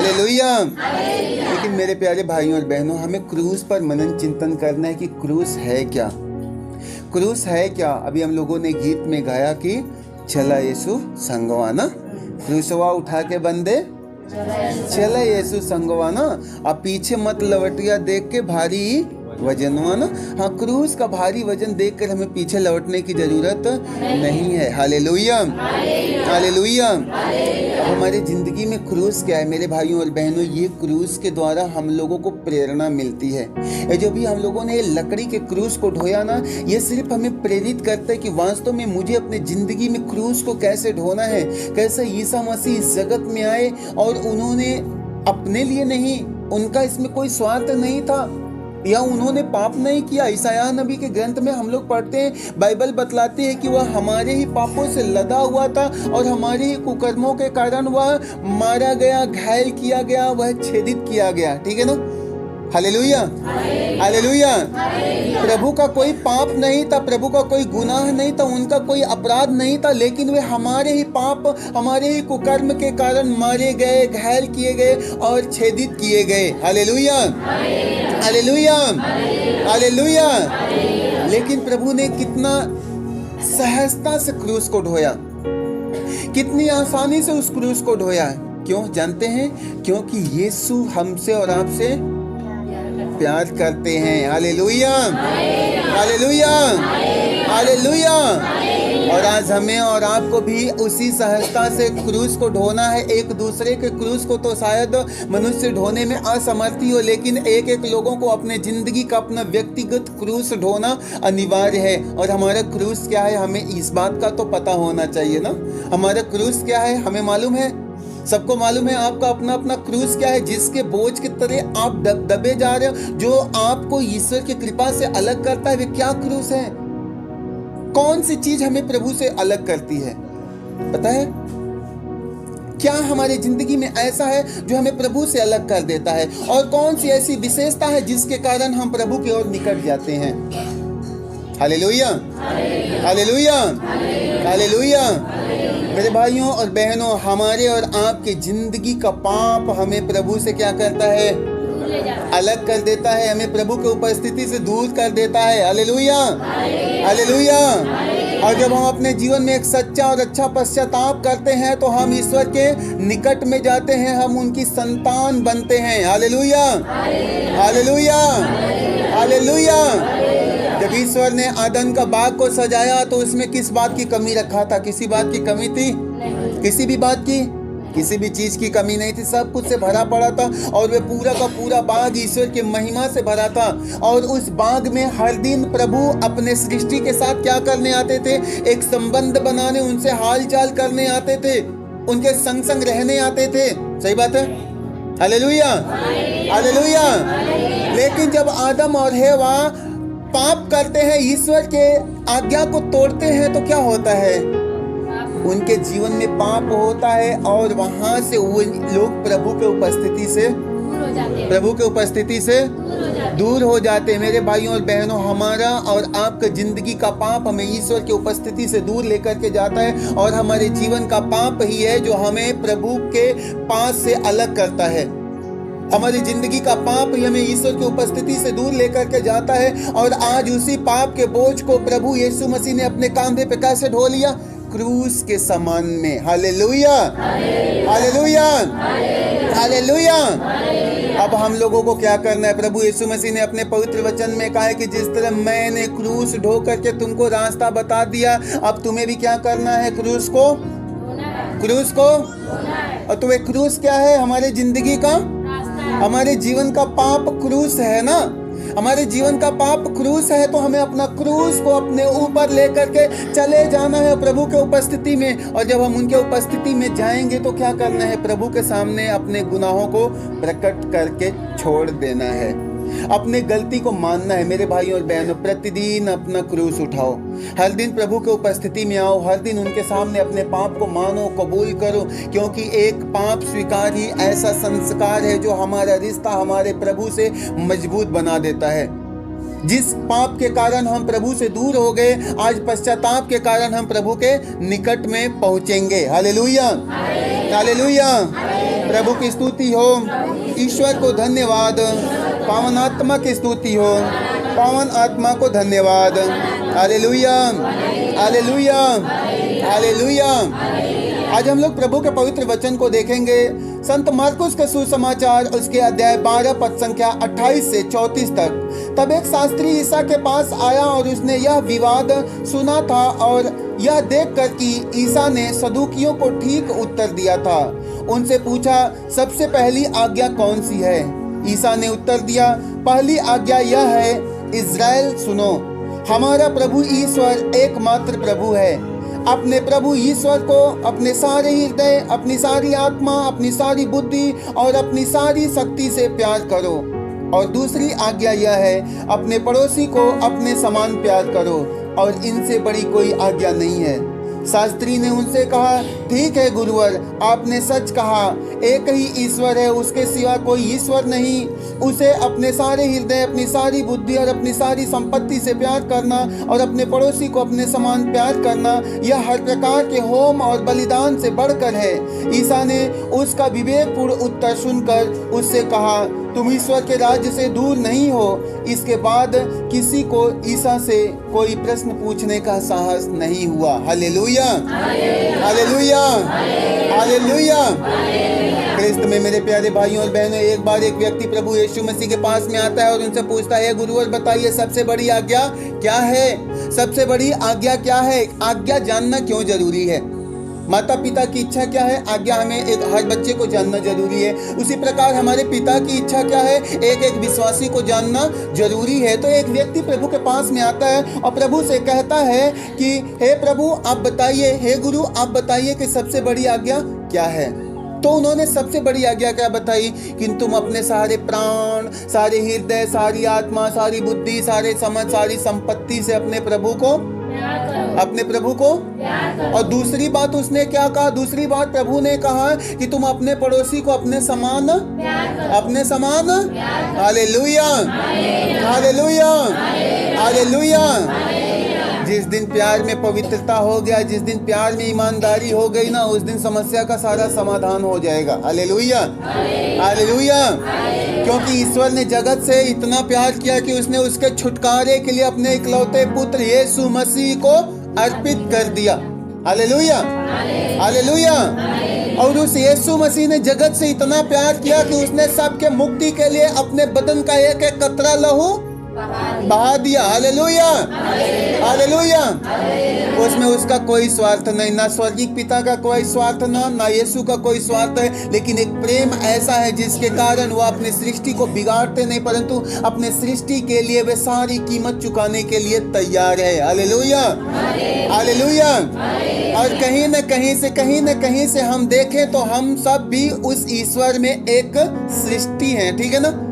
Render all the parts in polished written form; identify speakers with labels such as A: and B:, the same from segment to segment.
A: Hallelujah. लेकिन मेरे प्यारे भाइयों और बहनों, हमें क्रूस पर मनन चिंतन करना है कि क्रूस है क्या, क्रूस है क्या। अभी हम लोगों ने गीत में गाया कि चला यीशु संगवा ना, क्रूसवा उठा के बंदे चला यीशु संगवा ना। अब पीछे मत लवटिया देख के भारी वजनवा ना। हाँ, क्रूस का भारी वजन देखकर हमें पीछे लौटने की जरूरत नहीं है। Hallelujah, hallelujah. अब हमारी जिंदगी में क्रूस क्या है मेरे भाइयों और बहनों? ये क्रूस के द्वारा हम लोगों को प्रेरणा मिलती है। ये जो भी हम लोगों ने लकड़ी के क्रूस को ढोया ना, ये सिर्फ हमें प्रेरित करता है कि वास्तव में मुझे अपने जिंदगी में क्रूस को कैसे ढोना है। कैसे यीशु मसीह इस जगत में आए और उन्होंने अपने लिए नहीं, उनका इसमें कोई स्वार्थ नहीं था या उन्होंने पाप नहीं किया। ईसाया नबी के ग्रंथ में हम लोग पढ़ते हैं, बाइबल बतलाती है कि वह हमारे ही पापों से लदा हुआ था और हमारे ही कुकर्मों के कारण वह मारा गया, घायल किया गया, वह छेदित किया गया। ठीक है ना? Hallelujah, hallelujah. प्रभु का कोई पाप नहीं था, प्रभु का कोई गुनाह नहीं था, उनका कोई अपराध नहीं था, लेकिन वे हमारे ही पाप, हमारे ही कुकर्म के कारण मारे गए, घायल किए गए और छेदित किए गए। Hallelujah, hallelujah, hallelujah. लेकिन प्रभु ने कितना सहजता से क्रूस को ढोया, कितनी आसानी से उस क्रूस को ढोया। क्यों जानते हैं? क्योंकि यीशु हमसे और आपसे प्यार करते हैं। Hallelujah, hallelujah, hallelujah. और आज हमें और आपको भी उसी सहजता से क्रूस को ढोना है। एक दूसरे के क्रूस को तो शायद मनुष्य ढोने में असमर्थी हो, लेकिन एक एक लोगों को अपने जिंदगी का अपना व्यक्तिगत क्रूस ढोना अनिवार्य है। और हमारा क्रूस क्या है, हमें इस बात का तो पता होना चाहिए ना। हमारा क्रूस क्या है, हमें मालूम है, सबको मालूम है। आपका अपना अपना क्रूस क्या है, जिसके बोझ की तरह आप दबे जा रहे हो, जो आपको ईश्वर की कृपा से अलग करता है। वे क्या क्रूस है? कौन सी चीज हमें प्रभु से अलग करती है? पता है क्या हमारी जिंदगी में ऐसा है जो हमें प्रभु से अलग कर देता है? और कौन सी ऐसी विशेषता है जिसके कारण हम प्रभु की ओर निकट जाते हैं? Hallelujah, hallelujah, hallelujah. मेरे भाइयों और बहनों, हमारे और आपके जिंदगी का पाप हमें प्रभु से क्या करता है? अलग कर देता है, हमें प्रभु की उपस्थिति से दूर कर देता है। Hallelujah, hallelujah. और जब हम अपने जीवन में एक सच्चा और अच्छा पश्चाताप करते हैं तो हम ईश्वर के निकट में जाते हैं, हम उनकी संतान बनते हैं। Hallelujah, hallelujah, hallelujah. जब ईश्वर ने आदम का बाग को सजाया तो उसमें किस बात की कमी रखा था? किसी बात की कमी थी? किसी भी बात की, किसी भी चीज की कमी नहीं थी। सब कुछ से भरा पड़ा था और वे पूरा का पूरा बाग ईश्वर की महिमा से भरा था। और उस बाग में हर दिन प्रभु अपने सृष्टि के साथ क्या करने आते थे? एक संबंध बनाने, उनसे हाल चाल करने आते थे, उनके संग संग रहने आते थे। सही बात है? Hallelujah, hallelujah. लेकिन जब आदम और हेवा पाप करते हैं, ईश्वर के आज्ञा को तोड़ते हैं, तो क्या होता है? उनके जीवन में पाप होता है और वहां से वो लोग प्रभु के उपस्थिति से दूर हो जाते हैं। मेरे भाइयों और बहनों, हमारा और आपका जिंदगी का पाप हमें ईश्वर की उपस्थिति से दूर लेकर के जाता है। और हमारे जीवन का पाप ही है जो हमें प्रभु के पास से अलग करता है। हमारी जिंदगी का पाप ही हमें ईश्वर की उपस्थिति से दूर लेकर के जाता है। और आज उसी पाप के बोझ को प्रभु यीशु मसीह ने अपने कांधे पे कैसे ढो लिया? क्रूस के समान में। Hallelujah, hallelujah, hallelujah. अब हम लोगों को क्या करना है? प्रभु यीशु मसीह ने अपने पवित्र वचन में कहा है कि जिस तरह मैंने क्रूस ढो करके तुमको रास्ता बता दिया, अब तुम्हें भी क्या करना है? क्रूस को। और तो वे क्रूस क्या है? हमारे जिंदगी का, हमारे जीवन का पाप क्रूस है ना। हमारे जीवन का पाप क्रूस है, तो हमें अपना क्रूस को अपने ऊपर लेकर के चले जाना है प्रभु के उपस्थिति में। और जब हम उनके उपस्थिति में जाएंगे तो क्या करना है? प्रभु के सामने अपने गुनाहों को प्रकट करके छोड़ देना है, अपने गलती को मानना है। मेरे भाइयों और बहनों, प्रतिदिन अपना क्रूस उठाओ, हर दिन प्रभु के उपस्थिति में आओ, हर दिन उनके सामने अपने पाप को मानो, कबूल करो। क्योंकि एक पाप स्वीकार ही ऐसा संस्कार है जो हमारा रिश्ता हमारे प्रभु से मजबूत बना देता है। जिस पाप के कारण हम प्रभु से दूर हो गए, आज पश्चाताप के कारण हम प्रभु के निकट में पहुंचेंगे। Hallelujah, hallelujah. प्रभु की स्तुति हो, ईश्वर को धन्यवाद, पावन आत्मा की स्तुति हो, पावन आत्मा को धन्यवाद। Hallelujah, hallelujah, hallelujah. आज हम लोग प्रभु के पवित्र वचन को देखेंगे। संत मार्कुस का सुसमाचार, उसके अध्याय 12 पद संख्या 28 से 34 तक। तब एक शास्त्री ईसा के पास आया और उसने यह विवाद सुना था और यह देखकर कि ईसा ने सदूकियों को ठीक उत्तर दिया था, उनसे पूछा, सबसे पहली आज्ञा कौन सी है? ईसा ने उत्तर दिया, पहली आज्ञा यह है, इज़राइल सुनो, हमारा प्रभु ईश्वर एकमात्र प्रभु है। अपने प्रभु ईश्वर को अपने सारे हृदय, अपनी सारी आत्मा, अपनी सारी बुद्धि और अपनी सारी शक्ति से प्यार करो। और दूसरी आज्ञा यह है, अपने पड़ोसी को अपने समान प्यार करो, और इनसे बड़ी कोई आज्ञा नहीं है। शास्त्री ने उनसे कहा, ठीक है गुरुवर, आपने सच कहा, एक ही ईश्वर है, उसके सिवा कोई ईश्वर नहीं। उसे अपने सारे हृदय, अपनी सारी बुद्धि और अपनी सारी संपत्ति से प्यार करना और अपने पड़ोसी को अपने समान प्यार करना, यह हर प्रकार के होम और बलिदान से बढ़कर है। ईसा ने उसका विवेकपूर्ण उत्तर सुनकर उससे कहा, तुम ईश्वर के राज्य से दूर नहीं हो। इसके बाद किसी को ईसा से कोई प्रश्न पूछने का साहस नहीं हुआ। Hallelujah, hallelujah, hallelujah. क्रिस्त में मेरे प्यारे भाइयों और बहनों, एक बार एक व्यक्ति प्रभु यीशु मसीह के पास में आता है और उनसे पूछता है, गुरुवर बताइए सबसे बड़ी आज्ञा क्या है? सबसे बड़ी आज्ञा क्या है? आज्ञा जानना क्यों जरूरी है? माता पिता की इच्छा क्या है? आज्ञा हमें एक हर बच्चे को जानना जरूरी है। उसी प्रकार हमारे पिता की इच्छा क्या है? एक एक विश्वासी को जानना जरूरी है। तो एक व्यक्ति प्रभु के पास में आता है और प्रभु से कहता है कि हे प्रभु आप बताइए, हे गुरु आप बताइए कि सबसे बड़ी आज्ञा क्या है? तो उन्होंने सबसे बड़ी आज्ञा क्या बताई कि तुम अपने सारे प्राण, सारे हृदय, सारी आत्मा, सारी बुद्धि, सारे समझ, सारी संपत्ति से अपने प्रभु को और दूसरी बात उसने क्या कहा? दूसरी बात प्रभु ने कहा कि तुम अपने पड़ोसी को अपने समान हालेलुया, हालेलुया, हालेलुया। जिस दिन प्यार में पवित्रता हो गया, जिस दिन प्यार में ईमानदारी हो गई ना, उस दिन समस्या का सारा समाधान हो जाएगा। Hallelujah, hallelujah. क्योंकि ईश्वर ने जगत से इतना प्यार किया कि उसने उसके छुटकारे के लिए अपने इकलौते पुत्र यीशु मसीह को अर्पित कर दिया। Hallelujah, hallelujah. और उस यीशु मसीह ने जगत से इतना प्यार किया कि उसने सबके मुक्ति के लिए अपने बदन का एक एक कतरा लहू बहा दिया। Hallelujah, hallelujah. उसमें उसका कोई स्वार्थ नहीं, ना स्वर्गीय पिता का कोई स्वार्थ, ना यीशु का कोई स्वार्थ है, लेकिन एक प्रेम ऐसा है जिसके कारण वो अपने सृष्टि को बिगाड़ते नहीं, परंतु अपने सृष्टि के लिए वे सारी कीमत चुकाने के लिए तैयार है। Hallelujah, hallelujah. और कहीं न कहीं से हम देखें तो हम सब भी उस ईश्वर में एक सृष्टि हैं। ठीक है ना?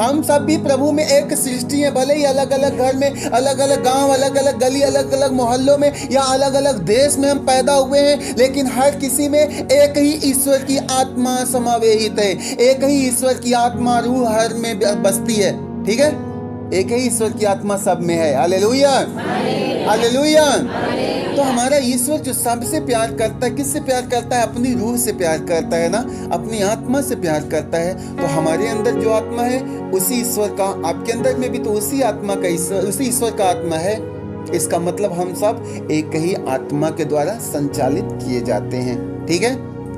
A: हम सब भी प्रभु में एक सृष्टि है। भले ही अलग अलग घर में, अलग अलग गांव, अलग अलग गली, अलग अलग मोहल्लों में या अलग अलग देश में हम पैदा हुए हैं, लेकिन हर किसी में एक ही ईश्वर की आत्मा समावेशित है। एक ही ईश्वर की आत्मा, रूह हर में बसती है। ठीक है? एक ही ईश्वर की आत्मा सब में है। Hallelujah, hallelujah. तो हमारा ईश्वर जो सबसे प्यार करता है, किससे प्यार करता है? अपनी रूह से प्यार करता है ना, अपनी आत्मा से प्यार करता है। तो हमारे अंदर जो आत्मा है उसी ईश्वर का, आपके अंदर में भी तो उसी आत्मा का ईश्वर, उसी ईश्वर का आत्मा है। इसका मतलब हम सब एक ही आत्मा के द्वारा संचालित किए जाते हैं। ठीक है?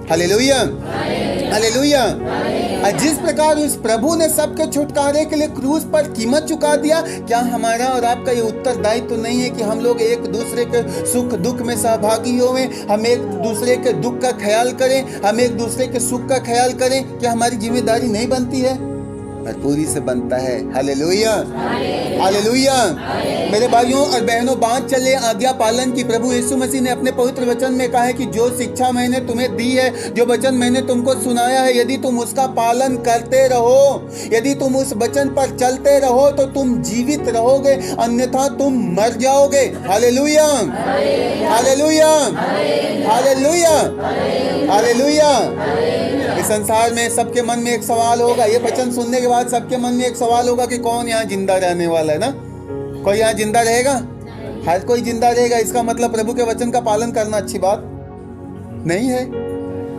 A: Hallelujah, hallelujah. जिस प्रकार उस प्रभु ने सबके छुटकारे के लिए क्रूस पर कीमत चुका दिया, क्या हमारा और आपका ये उत्तरदायित्व तो नहीं है कि हम लोग एक दूसरे के सुख दुख में सहभागी हों, हम एक दूसरे के दुख का ख्याल करें, हम एक दूसरे के सुख का ख्याल करें? क्या हमारी जिम्मेदारी नहीं बनती है? भरपूरी से बनता है। Hallelujah, hallelujah. मेरे भाइयों और बहनों, बात चले आज्ञा पालन की। प्रभु यीशु मसीह ने अपने पवित्र वचन में कहा है कि जो शिक्षा मैंने तुम्हें दी है, जो वचन मैंने तुमको सुनाया है, यदि तुम उसका पालन करते रहो, यदि तुम उस वचन पर चलते रहो तो तुम जीवित रहोगे, अन्यथा तुम मर जाओगे। Hallelujah, hallelujah, hallelujah, hallelujah. इस संसार में सबके मन में एक सवाल होगा, ये वचन सुनने के बाद सबके मन में एक सवाल होगा कि कौन यहाँ जिंदा रहने वाला है ना? कोई यहाँ जिंदा रहेगा? हर कोई जिंदा रहेगा। इसका मतलब प्रभु के वचन का पालन करना अच्छी बात नहीं है,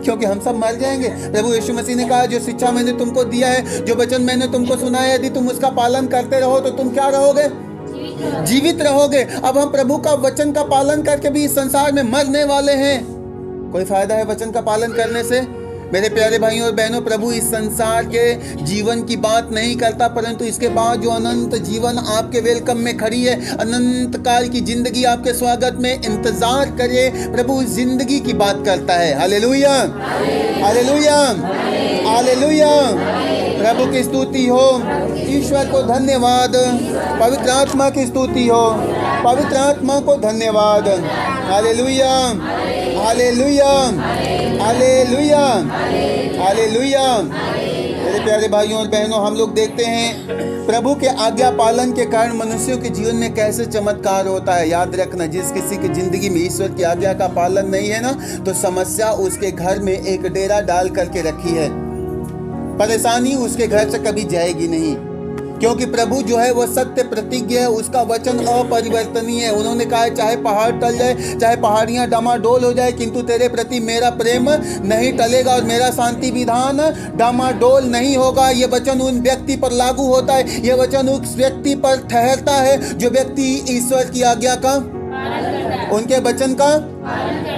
A: क्योंकि हम सब मर जाएंगे। प्रभु यीशु मसीह ने कहा, जो शिक्षा मैंने तुमको दिया है, जो वचन मैंने तुमको सुनाया, यदि तुम उसका पालन करते रहो तो तुम क्या रहोगे? जीवित रहोगे। अब हम प्रभु का वचन का पालन करके भी इस संसार में मरने वाले हैं। कोई फायदा है वचन का पालन करने से? मेरे प्यारे भाइयों और बहनों, प्रभु इस संसार के जीवन की बात नहीं करता, परंतु इसके बाद जो अनंत जीवन आपके वेलकम में खड़ी है, अनंत काल की जिंदगी आपके स्वागत में इंतजार करे, प्रभु उस जिंदगी की बात करता है। Hallelujah, hallelujah, hallelujah. प्रभु की स्तुति हो, ईश्वर को धन्यवाद, पवित्र आत्मा की स्तुति हो, पवित्र आत्मा को धन्यवाद। Hallelujah, hallelujah, hallelujah, hallelujah. मेरे प्यारे भाइयों और बहनों, हम लोग देखते हैं प्रभु के आज्ञा पालन के कारण मनुष्यों के जीवन में कैसे चमत्कार होता है। याद रखना, जिस किसी की जिंदगी में ईश्वर की आज्ञा का पालन नहीं है ना, तो समस्या उसके घर में एक डेरा डाल करके रखी है। परेशानी उसके घर से कभी जाएगी नहीं, क्योंकि प्रभु जो है वो सत्य प्रतिज्ञ है, उसका वचन अपरिवर्तनीय है। उन्होंने कहा है, चाहे पहाड़ टल जाए, चाहे पहाड़ियां डामाडोल हो जाए, किंतु तेरे प्रति मेरा प्रेम नहीं टलेगा और मेरा शांति विधान डामाडोल नहीं होगा। ये वचन उन व्यक्ति पर लागू होता है, ये वचन उस व्यक्ति पर ठहरता है जो व्यक्ति ईश्वर की आज्ञा का, उनके वचन का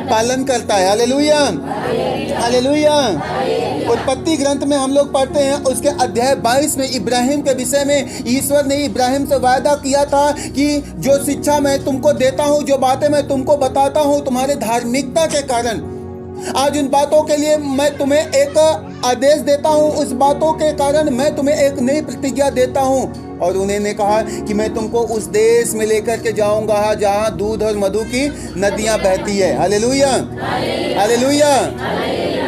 A: पालन करता है। Hallelujah, hallelujah. उत्पत्ति ग्रंथ में हम लोग पढ़ते हैं, उसके अध्याय 22 में इब्राहिम के विषय में ईश्वर ने इब्राहिम से वायदा किया था कि जो शिक्षा मैं तुमको देता हूँ, जो बातें मैं तुमको बताता हूँ तुम्हारे धार्मिकता के कारण, आज उन बातों के लिए मैं तुम्हें एक आदेश देता हूँ, उस बातों के कारण मैं तुम्हें एक नई प्रतिज्ञा देता हूँ। और उन्होंने कहा कि मैं तुमको उस देश में लेकर के जाऊंगा जहाँ दूध और मधु की नदियाँ बहती है। Hallelujah, hallelujah.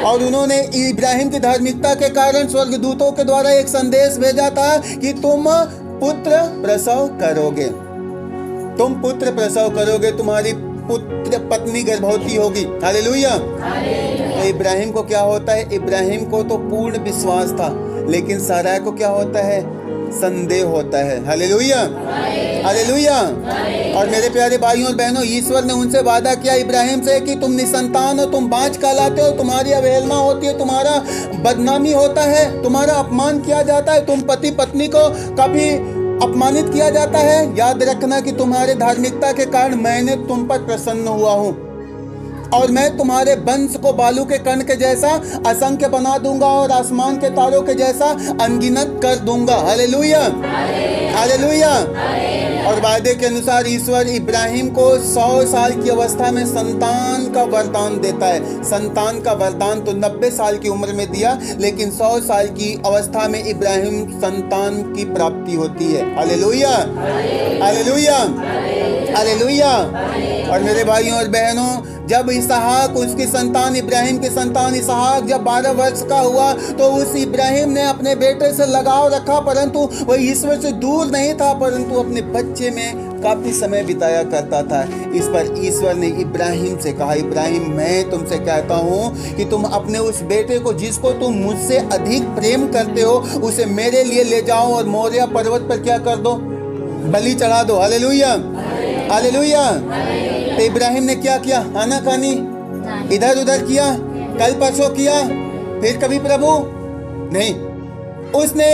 A: और उन्होंने इब्राहिम की धार्मिकता के कारण स्वर्गदूतों के द्वारा एक संदेश भेजा था कि तुम पुत्र प्रसव करोगे, तुम पुत्र प्रसव करोगे, तुम्हारी पुत्र पत्नी गर्भवती होगी। हालेलुया। तो इब्राहिम को क्या होता है? इब्राहिम को तो पूर्ण विश्वास था, लेकिन सारा को क्या होता है? संदेह होता है। Hallelujah, hallelujah. और मेरे प्यारे भाइयों और बहनों, ईश्वर ने उनसे वादा किया इब्राहिम से कि तुम निसंतान हो, तुम बाँझ कहलाते हो, तुम्हारी अवहेलना होती है, तुम्हारा बदनामी होता है, तुम्हारा अपमान किया जाता है, तुम पति पत्नी को कभी अपमानित किया जाता है। याद रखना कि तुम्हारे धार्मिकता के कारण मैंने तुम पर प्रसन्न हुआ हूँ और मैं तुम्हारे वंश को बालू के कण के जैसा असंख्य बना दूंगा और आसमान के तारों के जैसा अनगिनत कर दूंगा। Hallelujah, hallelujah. और वायदे के अनुसार ईश्वर इब्राहिम को 100 साल की अवस्था में संतान का वरदान देता है। संतान का वरदान तो 90 साल की उम्र में दिया, लेकिन 100 साल की अवस्था में इब्राहिम संतान की प्राप्ति होती है। Hallelujah, hallelujah, hallelujah. और मेरे भाइयों और बहनों, जब इसहाक, उसकी संतान इब्राहिम की संतान इसहाक जब 12 वर्ष का हुआ, तो उस इब्राहिम ने अपने बेटे से लगाव रखा, परंतु वह ईश्वर से दूर नहीं था, परंतु अपने बच्चे में काफी समय बिताया करता था। इस पर ईश्वर ने इब्राहिम से कहा, इब्राहिम मैं तुमसे कहता हूँ कि तुम अपने उस बेटे को, जिसको तुम मुझसे अधिक प्रेम करते हो, उसे मेरे लिए ले जाओ और मोरिया पर्वत पर क्या कर दो? बलि चढ़ा दो। Hallelujah, hallelujah. तो इब्राहिम ने क्या किया? आनाकानी इधर उधर किया, कल परसों किया, फिर कभी प्रभु नहीं। उसने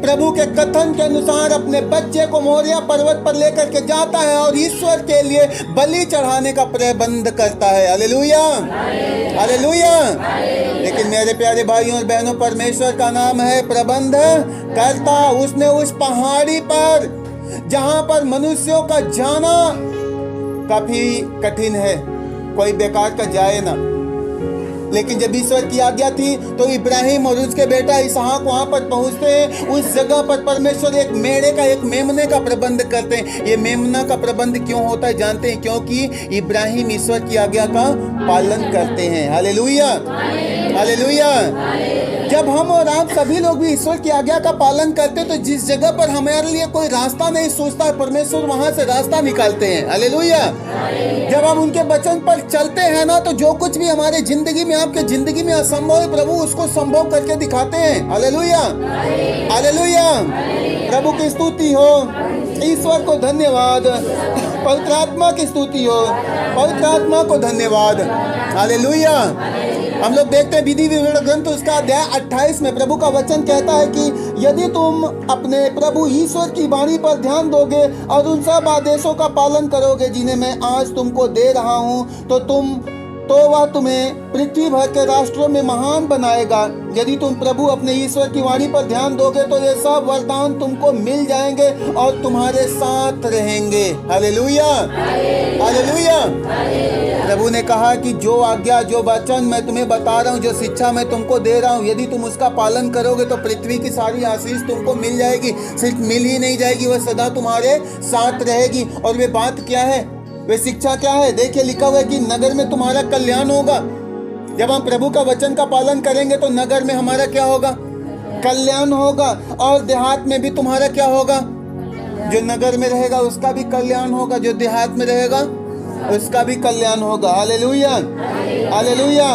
A: प्रभु के कथन के अनुसार अपने बच्चे को मोरिया पर्वत पर लेकर के जाता है और ईश्वर के लिए बलि चढ़ाने का प्रबंध करता है। Hallelujah, hallelujah. लेकिन मेरे प्यारे भाइयों और बहनों, परमेश्वर का नाम है प्रबंध करता। उसने उस पहाड़ी पर, जहां पर मनुष्यों का जाना काफी कठिन है, कोई बेकार का जाए ना, लेकिन जब ईश्वर की आज्ञा थी तो इब्राहिम और उसके बेटा इसहाक वहां पर पहुंचते हैं। उस जगह पर परमेश्वर एक मेढ़े का, एक मेमने का प्रबंध करते हैं। ये मेमना का प्रबंध क्यों होता है जानते हैं? क्योंकि इब्राहिम ईश्वर की आज्ञा का पालन करते हैं। Hallelujah, hallelujah. जब हम और आप सभी लोग भी ईश्वर की आज्ञा का पालन करते हैं, तो जिस जगह पर हमारे लिए कोई रास्ता नहीं सोचता है, परमेश्वर वहां से रास्ता निकालते हैं। हालेलुया। जब हम उनके वचन पर चलते हैं ना, तो जो कुछ भी हमारे जिंदगी में, आपके जिंदगी में असंभव है, प्रभु उसको संभव करके दिखाते हैं। Hallelujah, hallelujah. प्रभु की स्तुति हो, ईश्वर को धन्यवाद, पवित्र आत्मा की स्तुति हो, पवित्र आत्मा को धन्यवाद। हालेलुया। हम लोग देखते हैं विधि विवरण ग्रंथ उसका अध्याय 28 में प्रभु का वचन कहता है कि यदि तुम अपने प्रभु ईश्वर की वाणी पर ध्यान दोगे और उन सब आदेशों का पालन करोगे जिन्हें मैं आज तुमको दे रहा हूँ, तो वह तुम्हें पृथ्वी भर के राष्ट्रों में महान बनाएगा। यदि तुम प्रभु अपने ईश्वर की वाणी पर ध्यान दोगे तो ये सब वरदान तुमको मिल जाएंगे और तुम्हारे साथ रहेंगे। Hallelujah, hallelujah. प्रभु ने कहा कि जो आज्ञा, जो वचन मैं तुम्हें बता रहा हूँ, जो शिक्षा मैं तुमको दे रहा हूँ, यदि तुम उसका पालन करोगे तो पृथ्वी की सारी आशीष तुमको मिल जाएगी। सिर्फ मिल ही नहीं जाएगी, वह सदा तुम्हारे साथ रहेगी। और वे बात क्या है, वे शिक्षा क्या है? देखिए लिखा हुआ है कि नगर में तुम्हारा कल्याण होगा। जब हम प्रभु का वचन का पालन करेंगे तो नगर में हमारा क्या होगा? कल्याण होगा। और देहात में भी तुम्हारा क्या होगा? जो नगर में रहेगा उसका भी कल्याण होगा, जो देहात में रहेगा उसका भी कल्याण होगा। Hallelujah, hallelujah.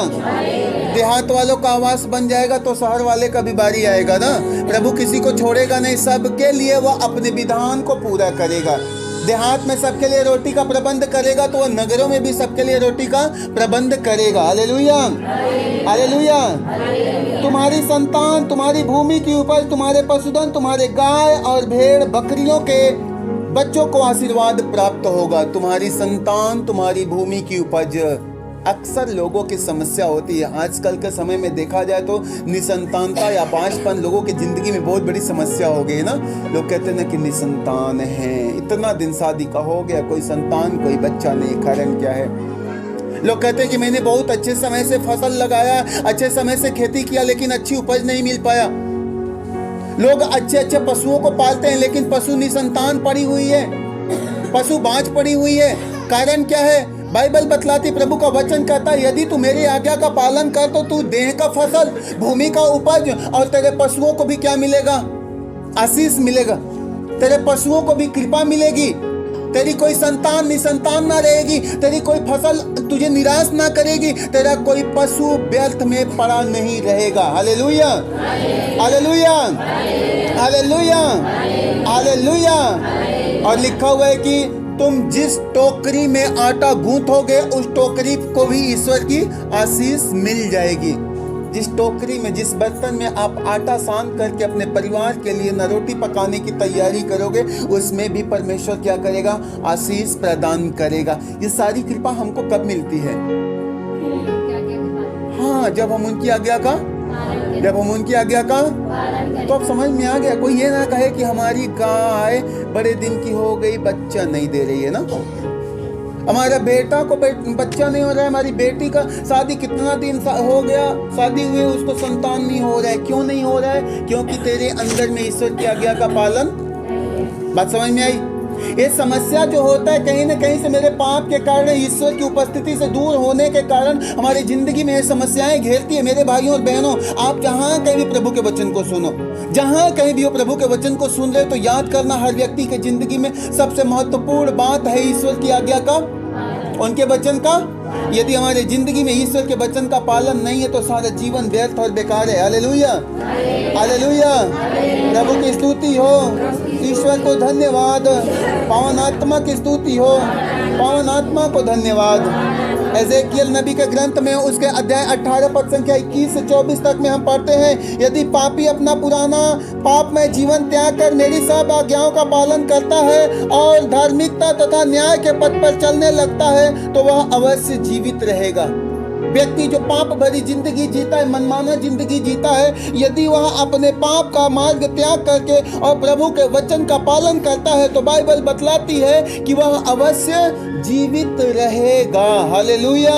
A: देहात वालों का आवास बन जाएगा तो शहर वाले का भी बारी आएगा ना। प्रभु किसी को छोड़ेगा नहीं, सबके लिए वह अपने विधान को पूरा करेगा। देहात में सबके लिए रोटी का प्रबंध करेगा तो वह नगरों में भी सबके लिए रोटी का प्रबंध करेगा। Hallelujah, hallelujah. तुम्हारी संतान, तुम्हारी भूमि की उपज, तुम्हारे पशुधन, तुम्हारे गाय और भेड़ बकरियों के बच्चों को आशीर्वाद प्राप्त होगा। तुम्हारी संतान, तुम्हारी भूमि की उपज। अक्सर लोगों की समस्या होती है आजकल के समय में, देखा जाए तो निसंतानता या पांचपन लोगों की जिंदगी में बहुत बड़ी समस्या हो गई ना। लोग कहते हैं ना कि निसंतान है, इतना दिन शादी का हो गया, कोई संतान, कोई बच्चा नहीं। कारण क्या है? लोग कहते हैं कि मैंने बहुत अच्छे समय से फसल लगाया, अच्छे समय से खेती किया, लेकिन अच्छी उपज नहीं मिल पाया। लोग अच्छे अच्छे पशुओं को पालते हैं लेकिन पशु निसंतान पड़ी हुई है, पशु बांझ पड़ी हुई है। कारण क्या है? बाइबल बतलाती, प्रभु का वचन कहता है यदि तू मेरी आज्ञा का पालन कर तो तू देह का फसल, भूमि का उपज और तेरे पशुओं को भी क्या मिलेगा? आशीष मिलेगा। तेरे पशुओं को भी कृपा मिलेगी। तेरी कोई संतान निसंतान ना रहेगी, तेरी कोई फसल तुझे निराश ना करेगी, तेरा कोई पशु व्यर्थ में पड़ा नहीं रहेगा। Hallelujah, hallelujah, hallelujah, hallelujah. और लिखा हुआ है कि तुम जिस टोकरी में आटा गूंथोगे उस टोकरी को भी ईश्वर की आशीष मिल जाएगी। जिस टोकरी में, जिस बर्तन में आप आटा सान करके अपने परिवार के लिए न रोटी पकाने की तैयारी करोगे, उसमें भी परमेश्वर क्या करेगा? आशीष प्रदान करेगा। ये सारी कृपा हमको कब मिलती है? हाँ, जब हम उनकी आज्ञा का तो अब समझ में आ गया। कोई ये ना कहे कि हमारी गाय बड़े दिन की हो गई, बच्चा नहीं दे रही है ना, हमारा बेटा को बच्चा नहीं हो रहा है, हमारी बेटी का शादी कितना दिन हो गया, शादी हुए उसको संतान नहीं हो रहा है। क्यों नहीं हो रहा है? क्योंकि तेरे अंदर में ईश्वर की आज्ञा का पालन। बात समझ में आई? ये समस्या जो होता है कहीं ना कहीं से मेरे पाप के कारण, ईश्वर की उपस्थिति से दूर होने के कारण हमारी जिंदगी में ये समस्याएं घेरती है। मेरे भाइयों और बहनों, आप जहां कहीं भी प्रभु के वचन को सुनो, जहां कहीं भी वो प्रभु के वचन को सुन रहे तो याद करना, हर व्यक्ति के जिंदगी में सबसे महत्वपूर्ण बात है ईश्वर की आज्ञा का, उनके वचन का। यदि हमारे जिंदगी में ईश्वर के वचन का पालन नहीं है तो सारा जीवन व्यर्थ और बेकार है। Hallelujah, hallelujah. प्रभु की स्तुति हो, ईश्वर को धन्यवाद, पावन आत्मा की स्तुति हो, पावन आत्मा को धन्यवाद। एजेकियल नबी के ग्रंथ में उसके अध्याय 18 पद संख्या 21 से 24 तक में हम पढ़ते हैं, यदि पापी अपना पुराना पापमय जीवन त्याग कर मेरी सब आज्ञाओं का पालन करता है और धार्मिकता तथा न्याय के पथ पर चलने लगता है तो वह अवश्य जीवित रहेगा। व्यक्ति जो पाप भरी जिंदगी जीता है, मनमाना जिंदगी जीता है, यदि वह अपने पाप का मार्ग त्याग करके और प्रभु के वचन का पालन करता है तो बाइबल बतलाती है कि वह अवश्य जीवित रहेगा। Hallelujah,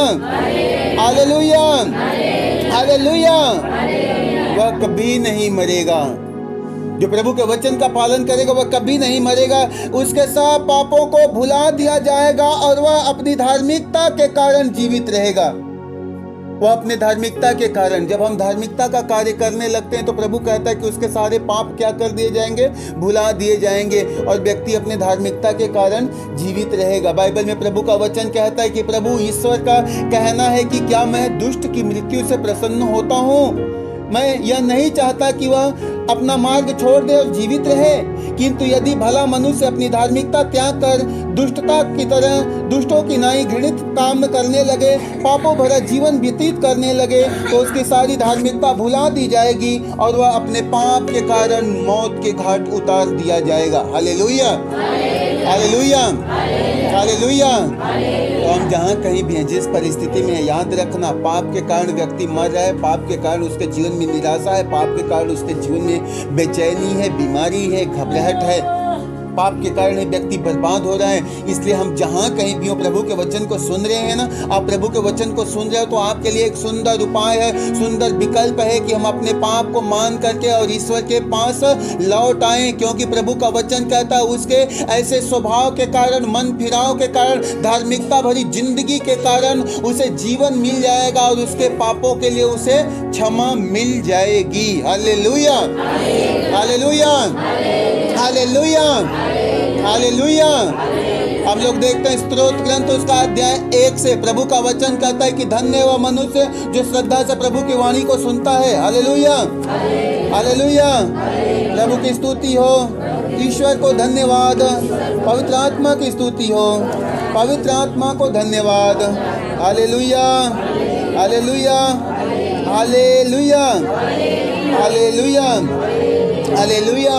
A: hallelujah, hallelujah. वह कभी नहीं मरेगा। जो प्रभु के वचन का पालन करेगा वह कभी नहीं मरेगा। उसके सब पापों को भुला दिया जाएगा और वह अपनी धार्मिकता के कारण जीवित रहेगा। वह अपने धार्मिकता के कारण, जब हम धार्मिकता का कार्य करने लगते हैं तो प्रभु कहता है कि उसके सारे पाप क्या कर दिए जाएंगे? भुला दिए जाएंगे और व्यक्ति अपने धार्मिकता के कारण जीवित रहेगा। बाइबल में प्रभु का वचन कहता है कि प्रभु ईश्वर का कहना है कि क्या मैं दुष्ट की मृत्यु से प्रसन्न होता हूँ? मैं यह नहीं चाहता कि वह अपना मार्ग छोड़ दे और जीवित रहे, किंतु यदि भला मनुष्य अपनी धार्मिकता त्याग कर दुष्टता की तरह दुष्टों की नाई घृणित काम करने लगे, पापों भरा जीवन व्यतीत करने लगे, तो उसकी सारी धार्मिकता भुला दी जाएगी और वह अपने पाप के कारण मौत के घाट उतार दिया जाएगा। Hallelujah, hallelujah, hallelujah. तो हम जहाँ कहीं भी हैं, जिस परिस्थिति में है, याद रखना, पाप के कारण व्यक्ति मर रहा है, पाप के कारण उसके जीवन में निराशा है, पाप के कारण उसके जीवन में बेचैनी है, बीमारी है, घबराहट है, पाप के कारण व्यक्ति बर्बाद हो रहा है। इसलिए हम जहाँ कहीं भी हो, प्रभु के वचन को सुन रहे हैं ना, आप प्रभु के वचन को सुन रहे हो, तो आपके लिए एक सुंदर उपाय है, सुंदर विकल्प है कि हम अपने पाप को मान करके और ईश्वर के पास लौट आएं, क्योंकि प्रभु का वचन कहता है उसके ऐसे स्वभाव के कारण, मन फिराव के कारण, धार्मिकता भरी जिंदगी के कारण उसे जीवन मिल जाएगा और उसके पापों के लिए उसे क्षमा मिल जाएगी। Hallelujah, hallelujah, hallelujah, hallelujah. हम लोग देखते हैं स्तोत्र ग्रंथ उसका अध्याय 1 से प्रभु का वचन कहता है कि धन्य है वह मनुष्य जो श्रद्धा से प्रभु की वाणी को सुनता है। Hallelujah, hallelujah. प्रभु की स्तुति हो, ईश्वर को धन्यवाद, पवित्र आत्मा की स्तुति हो, पवित्र आत्मा को धन्यवाद। Hallelujah, hallelujah, hallelujah, hallelujah, hallelujah.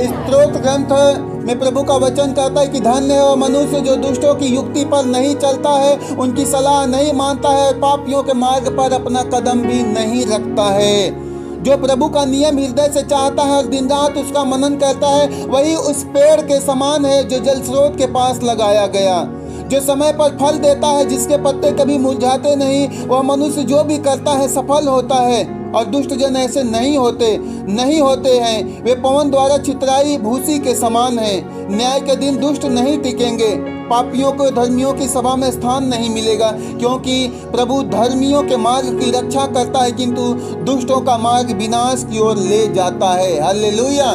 A: स्तोत्र ग्रंथ में प्रभु का वचन कहता है कि धन्य है वह मनुष्य जो दुष्टों की युक्ति पर नहीं चलता है, उनकी सलाह नहीं मानता है, पापियों के मार्ग पर अपना कदम भी नहीं रखता है। जो प्रभु का नियम हृदय से चाहता है और दिन रात उसका मनन करता है, वही उस पेड़ के समान है जो जल स्रोत के पास लगाया गया, जो समय पर फल देता है, जिसके पत्ते कभी मुरझाते नहीं। वह मनुष्य जो भी करता है सफल होता है, और दुष्ट जन ऐसे नहीं होते हैं। वे पवन द्वारा छितराई भूसी के समान हैं। न्याय के दिन दुष्ट नहीं टिकेंगे, पापियों को धर्मियों की सभा में स्थान नहीं मिलेगा, क्योंकि प्रभु धर्मियों के मार्ग की रक्षा करता है, किंतु दुष्टों का मार्ग विनाश की ओर ले जाता है। Hallelujah,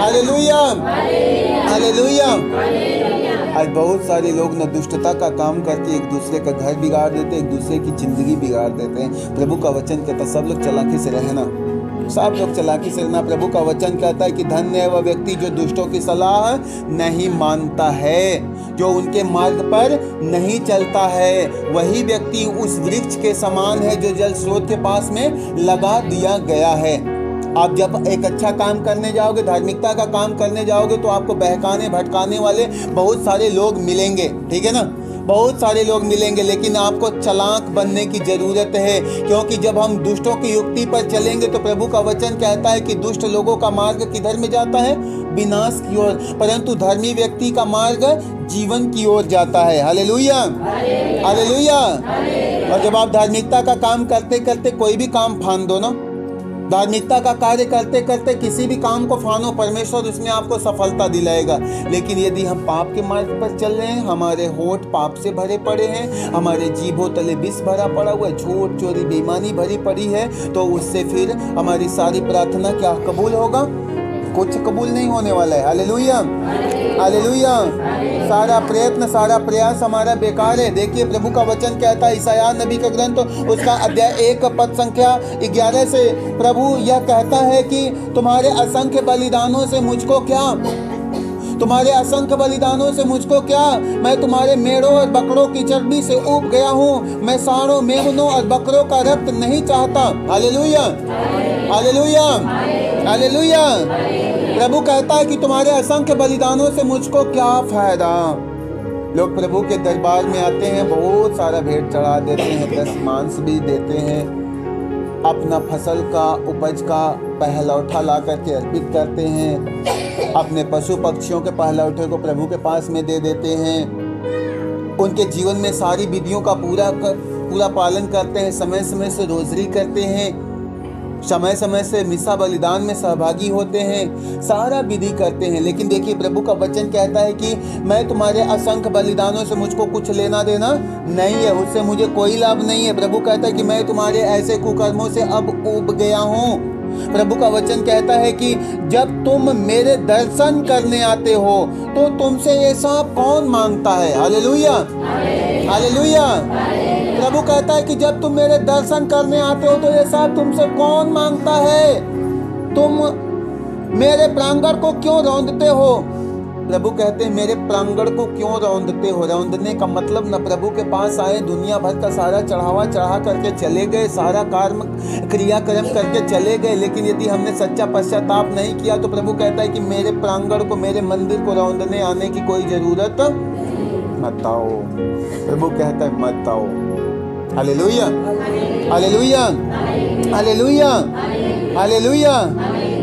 A: hallelujah, hallelujah. आज बहुत सारे लोग न दुष्टता का काम करके एक दूसरे का घर बिगाड़ देते, एक दूसरे की जिंदगी बिगाड़ देते हैं। प्रभु का वचन कहता है सब लोग चालाकी से रहना, सब लोग चालाकी से रहना। प्रभु का वचन कहता है कि धन्य है वह व्यक्ति जो दुष्टों की सलाह नहीं मानता है, जो उनके मार्ग पर नहीं चलता है। वही व्यक्ति उस वृक्ष के समान है जो जल स्रोत के पास में लगा दिया गया है। आप जब एक अच्छा काम करने जाओगे, धार्मिकता का काम करने जाओगे, तो आपको बहकाने भटकाने वाले बहुत सारे लोग मिलेंगे, ठीक है ना, बहुत सारे लोग मिलेंगे, लेकिन आपको चालाक बनने की जरूरत है, क्योंकि जब हम दुष्टों की युक्ति पर चलेंगे तो प्रभु का वचन कहता है कि दुष्ट लोगों का मार्ग किधर में जाता है? विनाश की ओर, परंतु धर्मी व्यक्ति का मार्ग जीवन की ओर जाता है। Hallelujah, hallelujah. और जब आप धार्मिकता का काम करते करते कोई भी काम फान दो ना, धार्मिकता का कार्य करते करते किसी भी काम को फानो, परमेश्वर उसमें आपको सफलता दिलाएगा। लेकिन यदि हम पाप के मार्ग पर चल रहे हैं, हमारे होठ पाप से भरे पड़े हैं, हमारे जीभों तले विष भरा पड़ा हुआ है, झूठ चोरी बेईमानी भरी पड़ी है, तो उससे फिर हमारी सारी प्रार्थना क्या कबूल होगा? कुछ कबूल नहीं होने वाला है। Hallelujah, hallelujah. सारा प्रयत्न, सारा प्रयास हमारा बेकार है। देखिए प्रभु का वचन कहता है ईसाया नबी का ग्रंथ उसका अध्याय 1 पद संख्या 11 से प्रभु यह कहता है कि तुम्हारे असंख्य बलिदानों से मुझको क्या, तुम्हारे असंख्य बलिदानों से मुझको क्या, मैं तुम्हारे मेढ़ों और बकरों की चर्बी से ऊब गया हूँ। मैं सांडों, मेमनों और बकरों का रक्त नहीं चाहता। Hallelujah, hallelujah, hallelujah. प्रभु कहता है कि तुम्हारे असंख्य बलिदानों से मुझको क्या फायदा। लोग प्रभु के दरबार में आते हैं, बहुत सारा भेंट चढ़ा देते हैं, 10 मांस भी देते हैं, अपना फसल का उपज का पहलौठा ला करके अर्पित करते हैं, अपने पशु पक्षियों के पहलौठे को प्रभु के पास में दे देते हैं, उनके जीवन में सारी विधियों का पूरा पालन करते हैं, समय समय से रोजरी करते हैं, समय समय से मिसा बलिदान में सहभागी होते हैं, सारा विधि करते हैं। लेकिन देखिए प्रभु का वचन कहता है कि मैं तुम्हारे असंख्य बलिदानों से मुझको कुछ लेना देना नहीं है, उससे मुझे कोई लाभ नहीं है। प्रभु कहता है कि मैं तुम्हारे ऐसे कुकर्मों से अब ऊब गया हूँ। प्रभु का वचन कहता है कि जब तुम मेरे दर्शन करने आते हो तो तुमसे ये सब कौन मांगता है? Hallelujah, hallelujah. प्रभु कहता है कि जब तुम मेरे दर्शन करने आते हो तो ये सब तुमसे कौन मांगता है? तुम मेरे प्रांगण को क्यों रौंदते हो? प्रभु कहते हैं मेरे प्रांगण को क्यों रौंदते हो? रौंदने का मतलब न प्रभु के पास आए, दुनिया भर का सारा चढ़ावा चढ़ा करके चले गए, सारा कर्म क्रियाक्रम करके चले गए, लेकिन यदि हमने सच्चा पश्चाताप नहीं किया तो प्रभु कहता है कि मेरे प्रांगण को, मेरे मंदिर को रौंदने आने की कोई जरूरत मत आओ। प्रभु कहता है मत आओ। Hallelujah, hallelujah, hallelujah, hallelujah.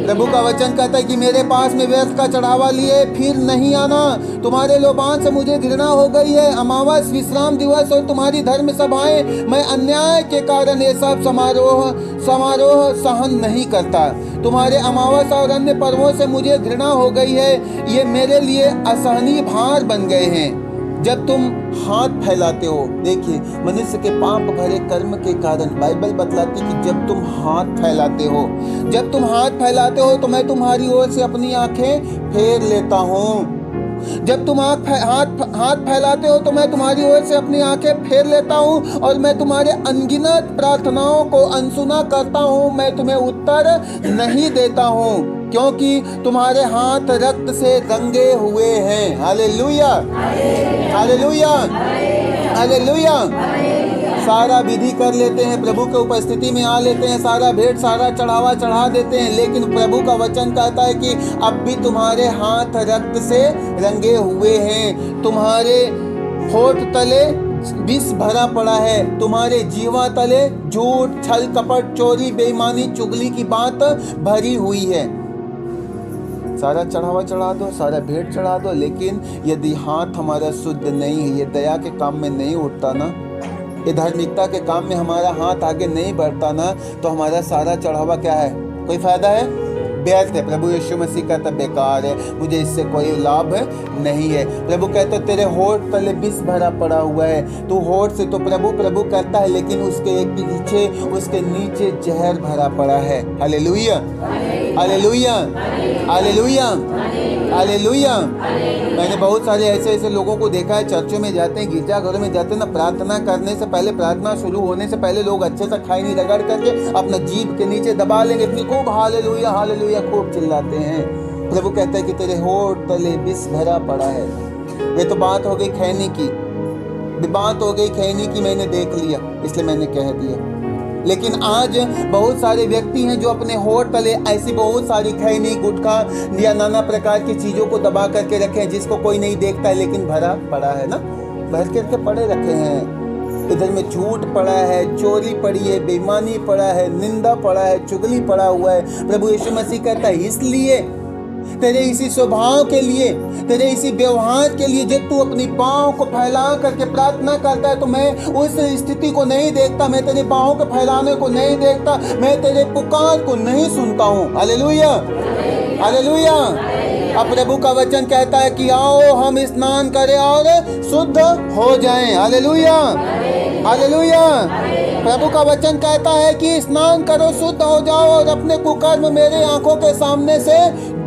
A: प्रभु का वचन कहता है कि मेरे पास में व्यर्थ का चढ़ावा लिए फिर नहीं आना। तुम्हारे लोबान से मुझे घृणा हो गई है। अमावस, विश्राम दिवस और तुम्हारी धर्म सभाएं, मैं अन्याय के कारण ये सब समारोह सहन नहीं करता। तुम्हारे अमावस और अन्य पर्वों से मुझे घृणा हो गई है। ये मेरे लिए असहनीय भार बन गए हैं। जब तुम हाथ फैलाते हो, देखिए मनुष्य के पाप भरे कर्म के कारण बाइबल बतलाती कि जब तुम हाथ फैलाते हो, जब तुम हाथ फैलाते हो तो मैं तुम्हारी ओर से अपनी आंखें फेर लेता हूँ। जब तुम हाथ फैलाते हो तो मैं तुम्हारी ओर से अपनी आंखें फेर लेता हूँ और मैं तुम्हारे अनगिनत प्रार्थनाओं को अनसुना करता हूँ। मैं तुम्हें उत्तर नहीं देता हूँ क्योंकि तुम्हारे हाथ रक्त से रंगे हुए हैं। Hallelujah, hallelujah, hallelujah. सारा विधि कर लेते हैं, प्रभु के उपस्थिति में आ लेते हैं, सारा भेंट सारा चढ़ावा चढ़ा देते हैं, लेकिन प्रभु का वचन कहता है कि अब भी तुम्हारे हाथ रक्त से रंगे हुए हैं। तुम्हारे होठ तले विष भरा पड़ा है। तुम्हारे जीवा तले झूठ, छल, कपट, चोरी, बेईमानी, चुगली की बात भरी हुई है। सारा चढ़ावा चढ़ा दो, सारा भेंट चढ़ा दो, लेकिन यदि हाथ हमारा शुद्ध नहीं है, ये दया के काम में नहीं उठता ना, ये धार्मिकता के काम में हमारा हाथ आगे नहीं बढ़ता ना, तो हमारा सारा चढ़ावा क्या है? कोई फायदा है? व्यर्थ है। प्रभु यीशु मसीह कहता बेकार है, मुझे इससे कोई लाभ नहीं है। प्रभु कहता तेरे होठ तले विष भरा पड़ा हुआ है। तू होठ से तो प्रभु प्रभु करता है, लेकिन उसके पीछे, उसके नीचे जहर भरा पड़ा है। Hallelujah, hallelujah, hallelujah, hallelujah. मैंने बहुत सारे ऐसे लोगों को देखा है, चर्चों में जाते हैं, गिरजाघरों में जाते हैं ना, प्रार्थना करने से पहले, प्रार्थना शुरू होने से पहले लोग अच्छे से खाई नहीं रगड़ करके अपना जीभ के नीचे दबा लेंगे, फिर खूब हालेलुया हालेलुया खूब चिल्लाते हैं। प्रभु कहता है कि तेरे होठ तले विष भरा पड़ा है। ये तो बात हो गई खैनी की, बात हो गई खैनी की, मैंने देख लिया इसलिए मैंने कह दिया। लेकिन आज बहुत सारे व्यक्ति हैं जो अपने होठ तले ऐसी बहुत सारी खैनी, गुटखा या नाना प्रकार की चीजों को दबा करके रखे हैं, जिसको कोई नहीं देखता है, लेकिन भरा पड़ा है ना, भर करके पड़े रखे हैं। इधर में झूठ पड़ा है, चोरी पड़ी है, बेईमानी पड़ा है, निंदा पड़ा है, चुगली पड़ा हुआ है। प्रभु यीशु मसीह कहता है इसलिए तेरे इसी स्वभाव के लिए, तेरे इसी व्यवहार के लिए, जब तू अपनी बाहों को फैला करके प्रार्थना करता है तो मैं उस स्थिति को नहीं देखता, मैं तेरे बाहों के फैलाने को नहीं देखता, मैं तेरे पुकार को नहीं सुनता हूँ। Hallelujah, hallelujah. अब प्रभु का वचन कहता है कि आओ हम स्नान करें और शुद्ध हो जाएं। Hallelujah, hallelujah. प्रभु का वचन कहता है कि स्नान करो, शुद्ध हो जाओ और अपने कुकर्म मेरे आंखों के सामने से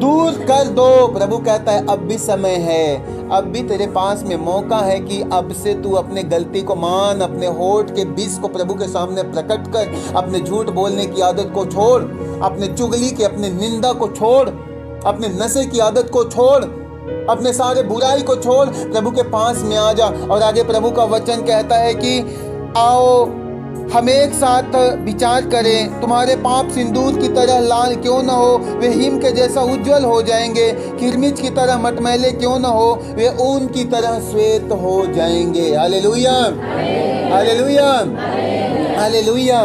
A: दूर कर दो। प्रभु कहता है अब भी समय है, अब भी तेरे पास में मौका है कि अब से तू अपने गलती को मान, अपने होठ के विष को प्रभु के सामने प्रकट कर, अपने झूठ बोलने की आदत को छोड़, अपने चुगली के, अपने निंदा को छोड़, अपने नशे की आदत को छोड़, अपने सारे बुराई को छोड़, प्रभु के पास में आ जा। और आगे प्रभु का वचन कहता है कि आओ हम एक साथ विचार करें, तुम्हारे पाप सिंदूर की तरह लाल क्यों न हो, वे हिम के जैसा उज्जवल हो जाएंगे, किरमिच की तरह मटमैले क्यों न हो, वे ऊन की तरह श्वेत हो जाएंगे। Hallelujah, hallelujah, hallelujah.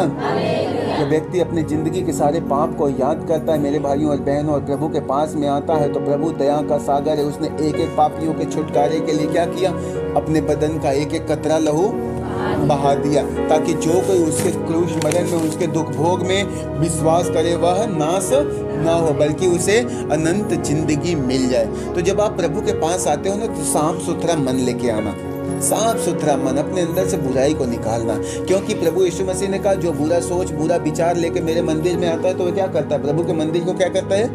A: जब व्यक्ति अपनी जिंदगी के सारे पाप को याद करता है मेरे भाइयों और बहनों, और प्रभु के पास में आता है, तो प्रभु दया का सागर है। उसने एक एक पापियों के छुटकारे के लिए क्या किया? अपने बदन का एक एक कतरा लहू बहा दिया, ताकि जो कोई उसके क्रूस मरण में, उसके दुख भोग में विश्वास करे वह नाश ना हो, बल्कि उसे अनंत जिंदगी मिल जाए। तो जब आप प्रभु के पास आते हो ना, तो साफ सुथरा मन लेके आना, साफ सुथरा मन, अपने अंदर से बुराई को निकालना। क्योंकि प्रभु यीशु मसीह ने कहा जो बुरा सोच, बुरा विचार लेके मेरे मंदिर में आता है तो वह क्या करता है? प्रभु के मंदिर को क्या करता है?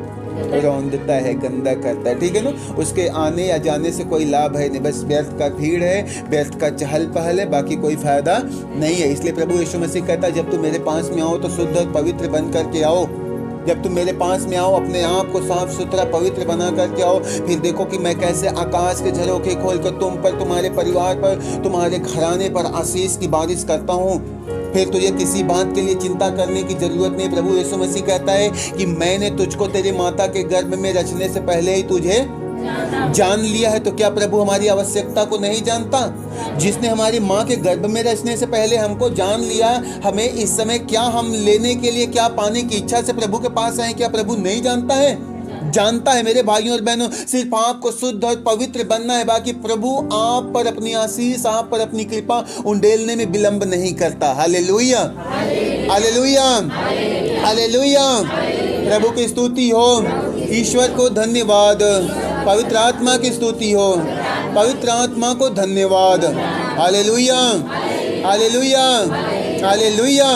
A: रौंदता है, गंदा करता है, ठीक है ना। उसके आने या जाने से कोई लाभ है नहीं, बस व्यर्थ का भीड़ है, व्यर्थ का चहल पहल है, बाकी कोई फायदा नहीं है। इसलिए प्रभु यीशु मसीह कहता है, जब तुम मेरे पास में आओ तो शुद्ध और पवित्र बन करके आओ। जब तुम मेरे पास में आओ, अपने आप को साफ सुथरा पवित्र बना करके आओ, फिर देखो कि मैं कैसे आकाश के झरोखे खोल कर तुम पर, तुम्हारे परिवार पर, तुम्हारे घराने पर आशीष की बारिश करता हूँ। फिर तुझे किसी बात के लिए चिंता करने की जरूरत नहीं। प्रभु यीशु मसीह कहता है कि मैंने तुझको तेरी माता के गर्भ में रचने से पहले ही तुझे जान लिया है। तो क्या प्रभु हमारी आवश्यकता को नहीं जानता? जिसने हमारी माँ के गर्भ में रचने से पहले हमको जान लिया, हमें इस समय क्या हम लेने के लिए, क्या पाने की इच्छा से प्रभु के पास आए, क्या प्रभु नहीं जानता है? जानता है मेरे भाइयों और बहनों। सिर्फ आपको शुद्ध और पवित्र बनना है, बाकी प्रभु आप पर अपनी आशीष, आप पर अपनी कृपा उंडेलने में विलंब नहीं करता। Hallelujah, hallelujah, hallelujah. प्रभु की स्तुति हो, ईश्वर को धन्यवाद, पवित्र आत्मा की स्तुति हो, पवित्र आत्मा को धन्यवाद। Hallelujah, hallelujah, hallelujah.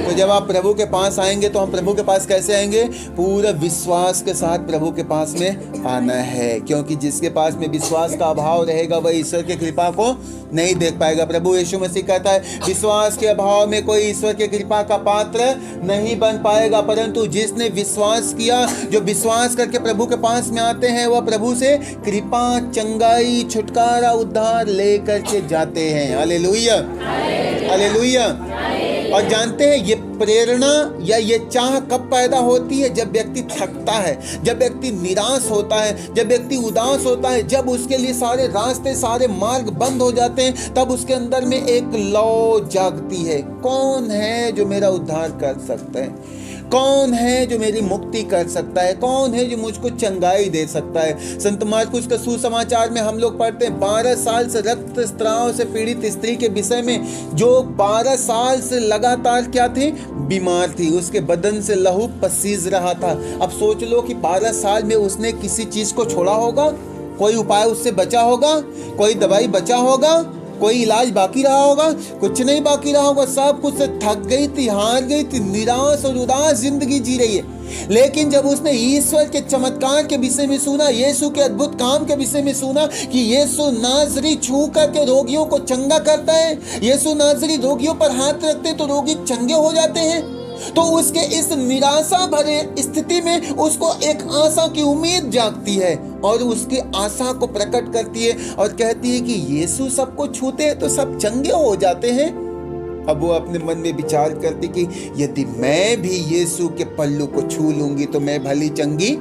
A: तो जब आप प्रभु के पास आएंगे तो हम प्रभु के पास कैसे आएंगे? पूरा विश्वास के साथ प्रभु के पास में आना है, क्योंकि जिसके पास में विश्वास का अभाव रहेगा वह ईश्वर की कृपा को नहीं देख पाएगा। प्रभु यीशु मसीह कहता है, विश्वास के अभाव में कोई ईश्वर की कृपा का पात्र नहीं बन पाएगा, परंतु जिसने विश्वास किया, जो विश्वास करके प्रभु के पास में आते हैं, वह प्रभु से कृपा, चंगाई, छुटकारा, उद्धार लेकर के जाते हैं। Hallelujah, hallelujah. और जानते हैं ये प्रेरणा या ये चाह कब पैदा होती है? जब व्यक्ति थकता है, जब व्यक्ति निराश होता है, जब व्यक्ति उदास होता है, जब उसके लिए सारे रास्ते, सारे मार्ग बंद हो जाते हैं, तब उसके अंदर में एक लौ जागती है। कौन है जो मेरा उद्धार कर सकता है? कौन है जो मेरी मुक्ति कर सकता है? कौन है जो मुझको चंगाई दे सकता है? संत मार्कुस के सुसमाचार में हम लोग पढ़ते हैं 12 साल से रक्तस्राव से पीड़ित स्त्री के विषय में, जो 12 साल से लगातार क्या थी? बीमार थी, उसके बदन से लहू पसीज रहा था। अब सोच लो कि 12 साल में उसने किसी चीज को छोड़ा होगा? कोई उपाय उससे बचा होगा? कोई दवाई बचा होगा? कोई इलाज बाकी रहा होगा? कुछ नहीं बाकी रहा होगा। सब कुछ से थक गई थी, हार गई थी, निराश और उदास जिंदगी जी रही है। लेकिन जब उसने ईश्वर के चमत्कार के विषय में सुना, यीशु के अद्भुत काम के विषय में सुना कि यीशु नाज़री छू करके रोगियों को चंगा करता है, यीशु नाज़री रोगियों पर हाथ रखते तो रोगी चंगे हो जाते हैं, तो उसके इस निराशा भरे स्थिति में उसको एक आशा की उम्मीद जागती है और उसकी आशा को प्रकट करती है और कहती है कि यीशु सबको छूते हैं तो सब चंगे हो जाते हैं। अब वो अपने मन में विचार करती कि यदि मैं भी यीशु के पल्लू को छू लूंगी तो मैं भली चंगी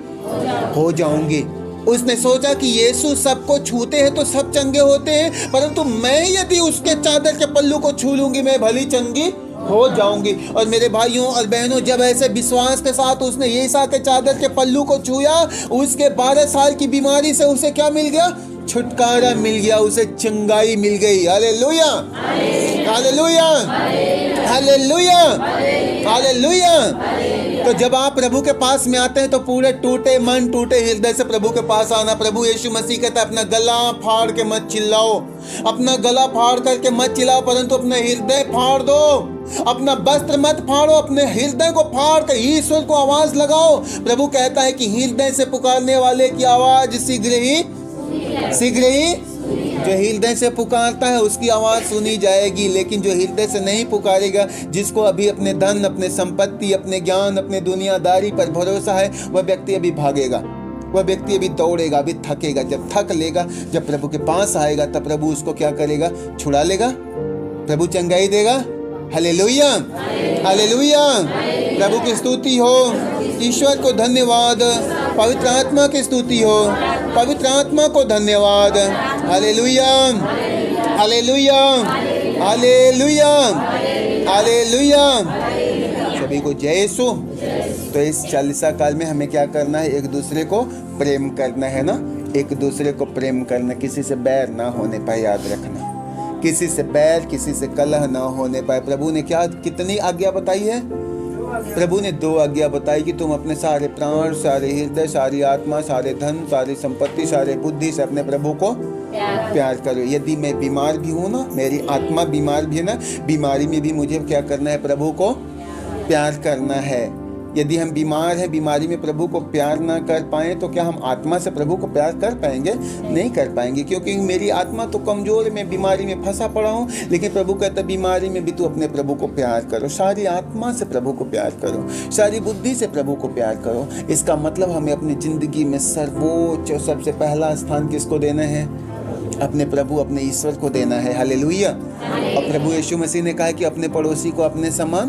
A: हो जाऊंगी। उसने सोचा कि यीशु सबको छूते हैं तो सब चंगे होते हैं, परंतु मैं यदि उसके चादर के पल्लू को छू लूंगी मैं भली चंगी हो जाऊंगी। और मेरे भाइयों और बहनों, जब ऐसे विश्वास के साथ उसने यीशु के चादर के पल्लू को छुआ, उसके 12 साल की बीमारी से उसे क्या मिल गया? छुटकारा मिल गया, उसे चंगाई मिल गई। Hallelujah, hallelujah, hallelujah, hallelujah. तो जब आप प्रभु के पास में आते हैं तो पूरे टूटे मन, टूटे हृदय से प्रभु के पास आना। प्रभु यीशु मसीह कहता है, अपना गला फाड़ के मत चिल्लाओ, अपना गला फाड़ करके मत चिल्लाओ, परंतु अपना हृदय फाड़ दो। अपना वस्त्र मत फाड़ो, अपने हृदय को फाड़ कर ईश्वर को आवाज लगाओ। प्रभु कहता है कि हृदय से पुकारने वाले की आवाज शीघ्र ही जो हृदय से पुकारता है उसकी आवाज सुनी जाएगी। लेकिन जो हृदय से नहीं पुकारेगा, जिसको अभी अपने धन, अपने संपत्ति, अपने ज्ञान, अपने दुनियादारी पर भरोसा है, वह व्यक्ति अभी भागेगा, वह व्यक्ति अभी दौड़ेगा, अभी थकेगा। जब थक लेगा, जब प्रभु के पास आएगा, तब प्रभु उसको क्या करेगा? छुड़ा लेगा, प्रभु चंगाई देगा। Hallelujah, hallelujah. प्रभु की स्तुति हो, ईश्वर को धन्यवाद, पवित्र आत्मा की स्तुति हो, पवित्र आत्मा को धन्यवाद। Hallelujah, hallelujah, hallelujah, hallelujah. सभी को जय यीशु। तो इस चालीसा काल में हमें क्या करना है? एक दूसरे को प्रेम करना है ना, एक दूसरे को प्रेम करना, किसी से बैर ना होने पाए, याद रखना, किसी से बैर, किसी से कलह ना होने पाए। प्रभु ने क्या, कितनी आज्ञा बताई है? प्रभु ने 2 आज्ञा बताई कि तुम अपने सारे प्राण, सारे हृदय, सारी आत्मा, सारे धन, सारी संपत्ति, सारे बुद्धि से अपने प्रभु को प्यार करो। यदि मैं बीमार भी हूँ ना, मेरी आत्मा बीमार भी है ना, बीमारी में भी मुझे क्या करना है? प्रभु को प्यार करना है। यदि हम बीमार हैं, बीमारी में प्रभु को प्यार ना कर पाएँ तो क्या हम आत्मा से प्रभु को प्यार कर पाएंगे? नहीं कर पाएंगे, क्योंकि मेरी आत्मा तो कमज़ोर है, मैं बीमारी में फंसा पड़ा हूँ। लेकिन प्रभु कहता है बीमारी में भी तू अपने प्रभु को प्यार करो, सारी आत्मा से प्रभु को प्यार करो, सारी बुद्धि से प्रभु को प्यार करो। इसका मतलब हमें अपनी ज़िंदगी में सर्वोच्च और सबसे पहला स्थान किसको देना है? अपने प्रभु, अपने ईश्वर को देना है। हालेलुया। और प्रभु यीशु मसीह ने कहा कि अपने पड़ोसी को अपने समान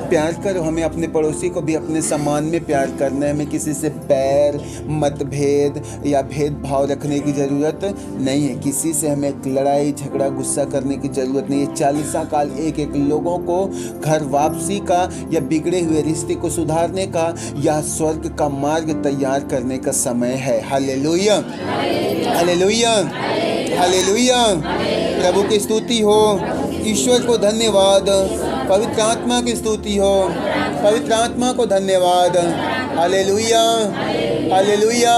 A: प्यार करो। हमें अपने पड़ोसी को भी अपने समान में प्यार करना है। हमें किसी से बैर, मतभेद या भेदभाव रखने की ज़रूरत नहीं है। किसी से हमें लड़ाई झगड़ा गुस्सा करने की ज़रूरत नहीं है। 40 काल एक एक लोगों को घर वापसी का या बिगड़े हुए रिश्ते को सुधारने का या स्वर्ग का मार्ग तैयार करने का समय है। Hallelujah, hallelujah, hallelujah. प्रभु की स्तुति हो, ईश्वर को धन्यवाद, पवित्र आत्मा की स्तुति हो, पवित्र आत्मा को धन्यवाद। Hallelujah, hallelujah.